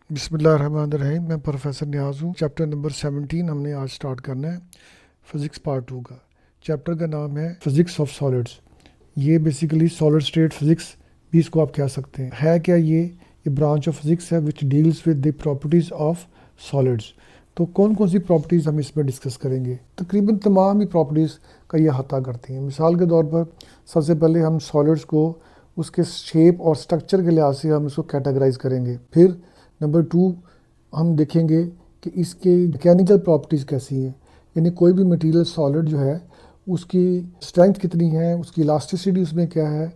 बिस्मिल्लाहिर्रहमानिर्रहीम। मैं प्रोफेसर नियाज़ हूँ। चैप्टर नंबर 17 हमने आज स्टार्ट करना है, फिज़िक्स पार्ट 2 का। चैप्टर का नाम है फिज़िक्स ऑफ सॉलिड्स। ये बेसिकली सॉलिड स्टेट फिज़िक्स भी इसको आप कह सकते हैं। है क्या ये ब्रांच ऑफ फिज़िक्स है विच deals with the properties of solids. तो कौन कौन सी प्रॉपर्टीज़ हम इसमें डिस्कस करेंगे? तकरीबन तमाम ही प्रॉपर्टीज़ का ये अहाता करती हैं। मिसाल के तौर पर सबसे पहले हम सॉलिड्स को उसके शेप और स्ट्रक्चर के लिहाज से हम इसको कैटेगराइज करेंगे। फिर नंबर 2 हम देखेंगे कि इसके मैकेनिकल प्रॉपर्टीज़ कैसी हैं, यानी कोई भी मटेरियल सॉलिड जो है उसकी स्ट्रेंथ कितनी है, उसकी इलास्टिसिटी उसमें क्या है,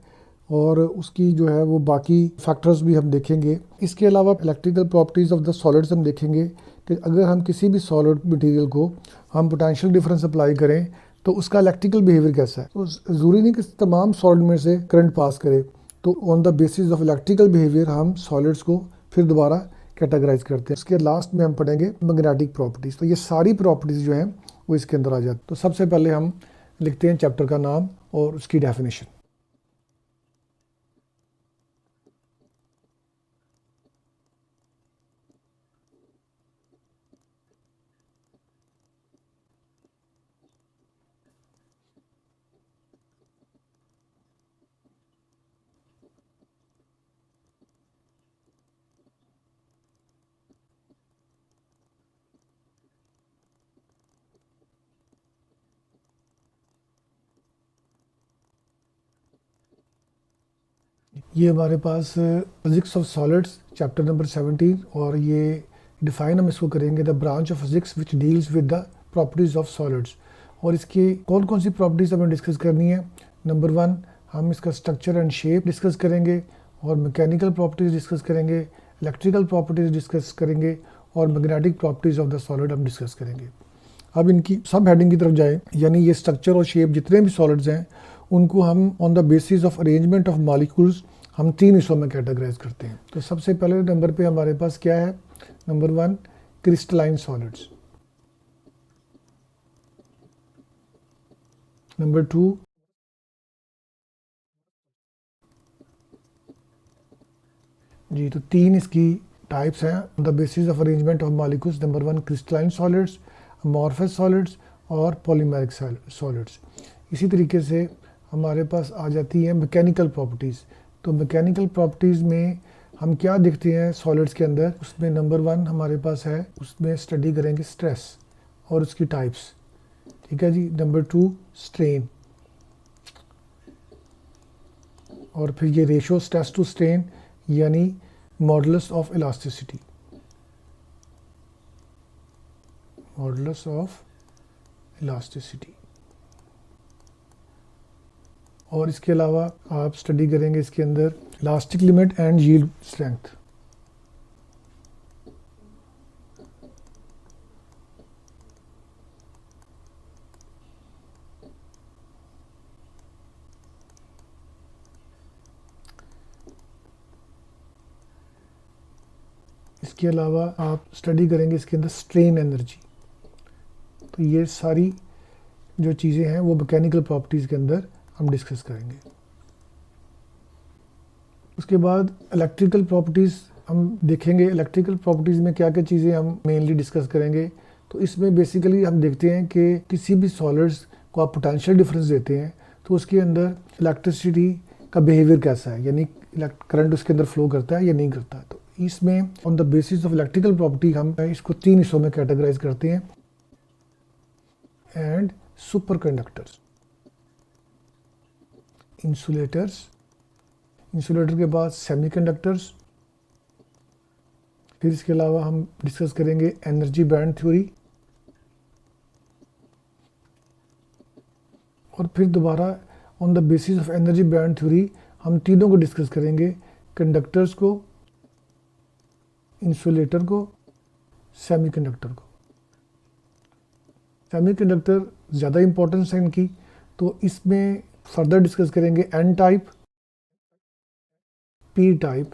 और उसकी जो है वो बाकी फैक्टर्स भी हम देखेंगे। इसके अलावा electrical properties of the solids हम देखेंगे कि अगर हम किसी भी सॉलिड मटेरियल को हम पोटेंशियल डिफरेंस अप्लाई करें तो उसका इलेक्ट्रिकल बिहेवियर कैसा है। तो ज़रूरी नहीं कि तमाम सॉलिड में से करंट पास करे, तो on the basis of electrical behaviour हम सॉलिड्स को फिर दोबारा कैटेगराइज करते हैं। इसके लास्ट में हम पढ़ेंगे मैग्नेटिक प्रॉपर्टीज़। तो ये सारी प्रॉपर्टीज़ जो हैं वो इसके अंदर आ जाती। तो सबसे पहले हम लिखते हैं चैप्टर का नाम और उसकी डेफिनेशन। ये हमारे पास physics of solids chapter number 17, और ये डिफ़ाइन हम इसको करेंगे the branch of physics which deals with the properties of solids. और इसकी कौन कौन सी प्रॉपर्टीज़ हमें डिस्कस करनी है? नंबर 1 हम इसका स्ट्रक्चर एंड शेप डिस्कस करेंगे, और मैकेनिकल प्रॉपर्टीज़ डिस्कस करेंगे, इलेक्ट्रिकल प्रॉपर्टीज़ डिस्कस करेंगे, और magnetic properties of the solid हम डिस्कस करेंगे। अब इनकी सब हेडिंग की तरफ जाए, यानी ये स्ट्रक्चर और शेप जितने भी सॉलिड्स हैं उनको हम on the basis of arrangement of molecules हम 3 हिस्सों में कैटेगराइज करते हैं। तो सबसे पहले नंबर पे हमारे पास क्या है? नंबर 1 क्रिस्टलाइन सॉलिड्स, नंबर 2 जी, तो 3 इसकी टाइप्स हैं on the basis of arrangement of molecules. Number 1 crystalline solids, amorphous solids और पॉलीमेरिक सॉलिड्स। इसी तरीके से हमारे पास आ जाती है मैकेनिकल प्रॉपर्टीज़। तो मैकेनिकल प्रॉपर्टीज़ में हम क्या देखते हैं सॉलिड्स के अंदर? उसमें नंबर 1 हमारे पास है, उसमें स्टडी करेंगे स्ट्रेस और उसकी टाइप्स। ठीक है जी। नंबर 2 स्ट्रेन, और फिर ये रेशो स्ट्रेस टू स्ट्रेन यानी modulus of elasticity, modulus of elasticity. और इसके अलावा आप स्टडी करेंगे इसके अंदर elastic limit and yield strength. इसके अलावा आप स्टडी करेंगे इसके अंदर स्ट्रेन एनर्जी। तो ये सारी जो चीज़ें हैं वो मैकेनिकल प्रॉपर्टीज़ के अंदर हम डिस्कस करेंगे। उसके बाद इलेक्ट्रिकल प्रॉपर्टीज़ हम देखेंगे। इलेक्ट्रिकल प्रॉपर्टीज़ में क्या क्या चीज़ें हम मेनली डिस्कस करेंगे? तो इसमें बेसिकली हम देखते हैं कि किसी भी सॉलिड्स को आप पोटेंशियल डिफरेंस देते हैं तो उसके अंदर इलेक्ट्रिसिटी का बिहेवियर कैसा है, यानी करंट उसके अंदर फ्लो करता है या नहीं करता। तो इसमें on the basis of electrical property हम इसको 3 हिस्सों में कैटेगराइज करते हैं। And super conductors, insulators, insulator के बाद सेमीकंडक्टर्स। फिर इसके अलावा हम डिस्कस करेंगे एनर्जी बैंड थ्योरी, और फिर दोबारा on the basis of energy band theory हम तीनों को डिस्कस करेंगे, कंडक्टर्स को, इंसुलेटर को, सेमीकंडक्टर को। सेमीकंडक्टर ज़्यादा इंपॉर्टेंस है इनकी, तो इसमें फर्दर डिस्कस करेंगे एन टाइप, पी टाइप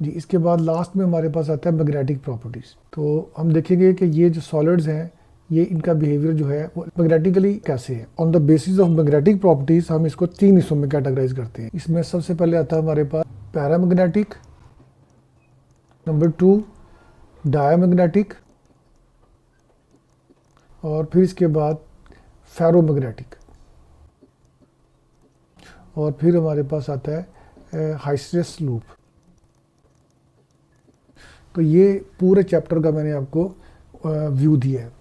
जी। इसके बाद लास्ट में हमारे पास आता है मैग्नेटिक प्रॉपर्टीज़। तो हम देखेंगे कि ये जो सॉलिड्स हैं ये इनका बिहेवियर जो है वो मैग्नेटिकली कैसे है। On the basis of magnetic properties हम इसको 3 हिस्सों में कैटेगराइज करते हैं। इसमें सबसे पहले आता है हमारे पास पैरामैग्नेटिक, नंबर 2 डायमैग्नेटिक, और फिर इसके बाद फेरोमैग्नेटिक, और फिर हमारे पास आता है हाइस्टेरेस लूप। तो ये पूरे चैप्टर का मैंने आपको व्यू दिया है।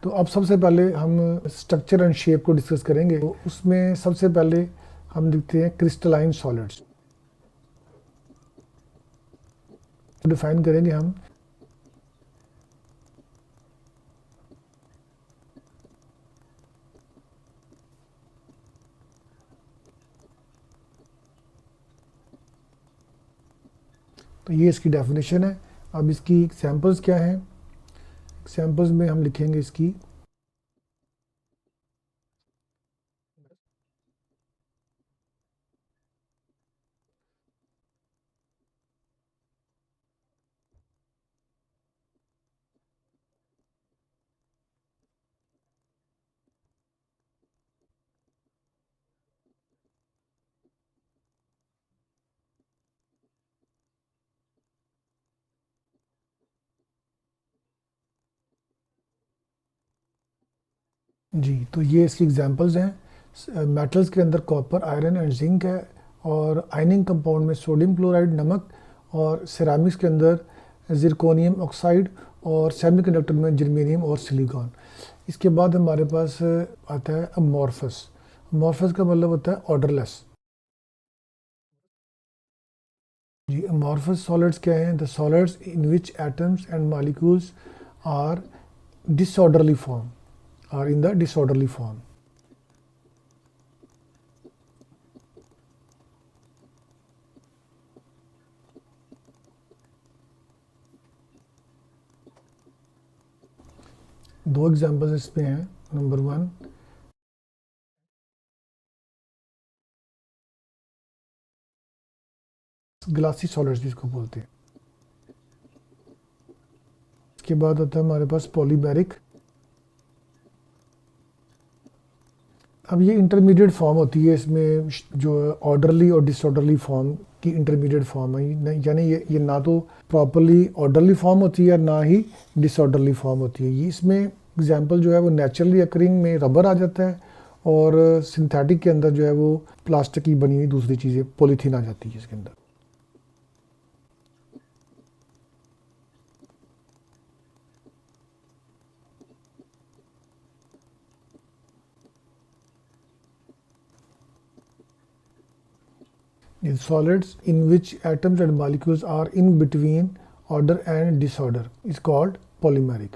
तो अब सबसे पहले हम स्ट्रक्चर एंड शेप को डिस्कस करेंगे। तो उसमें सबसे पहले हम देखते हैं क्रिस्टलाइन सॉलिड्स, डिफाइन करेंगे हम। तो ये इसकी डेफिनेशन है। अब इसकी एग्जांपल्स क्या हैं? एग्जांपल्स में हम लिखेंगे इसकी जी। तो ये इसकी एग्जांपल्स हैं। मेटल्स के अंदर कॉपर, आयरन एंड जिंक है, और आयनिंग कंपाउंड में सोडियम क्लोराइड, नमक, और सिरामिक्स के अंदर जिरकोनियम ऑक्साइड, और सेमीकंडक्टर में जर्मेनियम और सिलिकॉन। इसके बाद हमारे पास आता है अमॉर्फस। अमॉर्फस का मतलब होता है ऑर्डरलेस। जी, अमॉर्फस सॉलिड्स क्या हैं? The solids in which atoms and molecules are disorderly form, are in the disorderly form. दो एग्जांपल्स इसमें हैं। नंबर 1, ग्लासी सॉलिड्स जिसको बोलते हैं। इसके बाद होता है हमारे पास पॉलीमेरिक। अब ये इंटरमीडिएट फॉर्म होती है, इसमें जो ऑर्डरली और डिसऑर्डरली फॉर्म की इंटरमीडिएट फॉर्म है। यानी ये ना तो प्रॉपरली ऑर्डरली फॉर्म होती है, ना ही डिसऑर्डरली फॉर्म होती है। ये इसमें एग्जांपल जो है वो नेचुरली अकरिंग में रबर आ जाता है, और सिंथेटिक के अंदर जो है वो प्लास्टिक की बनी हुई दूसरी चीज़ें, पॉलीथीन आ जाती है इसके अंदर। In solids in which atoms and molecules are in between order and disorder is called polymeric.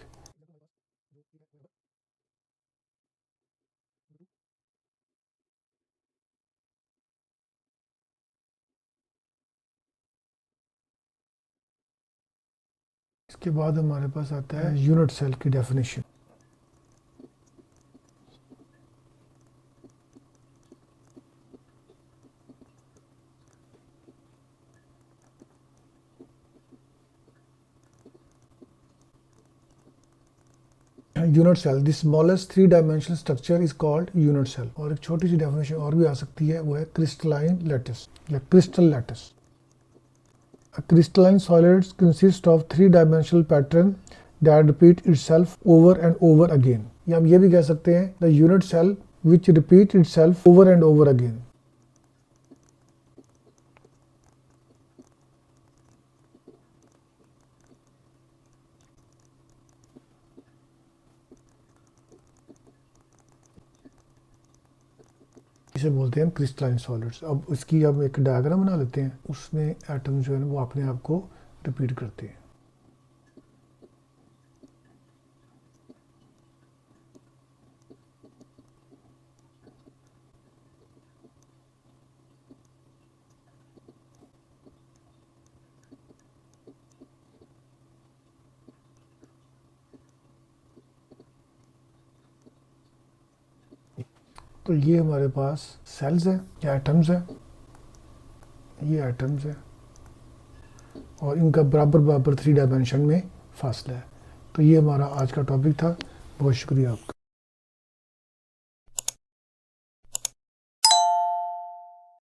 इसके बाद हमारे पास आता है यूनिट सेल की definition. Unit cell, the smallest 3 dimensional structure is called unit cell. और एक छोटी सी डेफिनेशन और भी आ सकती है, वो है क्रिस्टलाइन लैटिस या crystal lattice. A crystalline solids consist of 3 dimensional pattern that repeat itself over and over again. या हम ये भी कह सकते हैं the unit cell which repeat itself over and over again. इसे बोलते हैं क्रिस्टलाइन सॉलिड्स। अब इसकी हम एक डायग्राम बना लेते हैं, उसमें एटम जो है वो अपने आप को रिपीट करते हैं। तो ये हमारे पास सेल्स हैं या एटम्स हैं, ये एटम्स हैं, और इनका बराबर बराबर 3 डायमेंशन में फासला है। तो ये हमारा आज का टॉपिक था। बहुत शुक्रिया आपका।